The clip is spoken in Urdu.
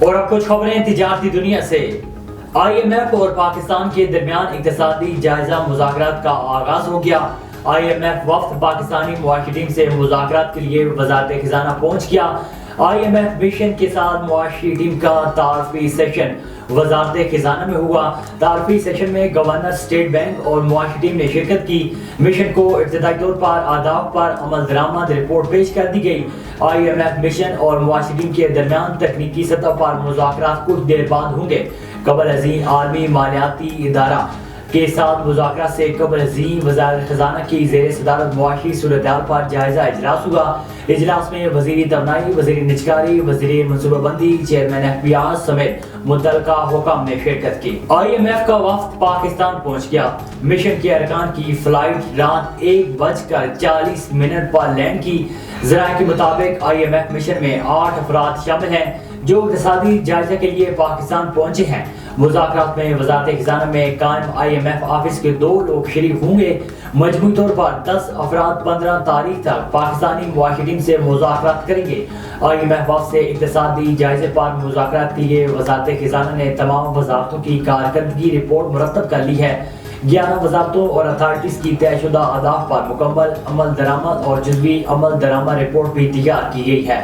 اور اب کچھ خبریں تجارتی دنیا سے۔ IMF اور پاکستان کے درمیان اقتصادی جائزہ مذاکرات کا آغاز ہو گیا۔ IMF وفد پاکستانی معاشی ٹیم سے مذاکرات کے لیے وزارت خزانہ پہنچ گیا۔ IMF مشن کے ساتھ معاشی ٹیم کا تعارفی سیشن وزارت خزانہ میں ہوا۔ تعارفی سیشن میں گورنر اسٹیٹ بینک اور معاشی ٹیم نے شرکت کی۔ مشن کو ابتدائی طور پر اہداف پر عمل درآمد رپورٹ پیش کر دی گئی۔ IMF مشن اور معاشی ٹیم کے درمیان تکنیکی سطح پر مذاکرات کچھ دیر بعد ہوں گے۔ قبل ازیں عالمی مالیاتی ادارہ کے ساتھ مذاکرات سے قبل ازیں وزارت خزانہ کی زیر صدارت معاشی صورتحال پر جائزہ اجلاس ہوا۔ اجلاس میں وزیر توانائی، وزیر نجکاری، وزیر منصوبہ بندی، چیئرمین FBR سمیت متعلقہ حکام نے شرکت کی۔ IMF کا وفد پاکستان پہنچ گیا۔ مشن کے ارکان کی فلائٹ رات 1:40 پر لینڈ کی۔ ذرائع کے مطابق IMF مشن میں 8 افراد شامل ہیں جو اقتصادی جائزہ کے لیے پاکستان پہنچے ہیں۔ مذاکرات میں وزارت خزانہ میں قائم IMF آفس کے 2 لوگ شریک ہوں گے۔ مجموعی طور پر 10 افراد 15 تاریخ تک پاکستانی معاشی ٹیم سے مذاکرات کریں گے۔ IMF وفد سے اقتصادی جائزے پر مذاکرات کے لیے وزارت خزانہ نے تمام وزارتوں کی کارکردگی رپورٹ مرتب کر لی ہے۔ 11 وزارتوں اور اتھارٹیز کی طے شدہ اہداف پر مکمل عمل درآمد اور جزوی عمل درآمد رپورٹ بھی تیار کی گئی ہے۔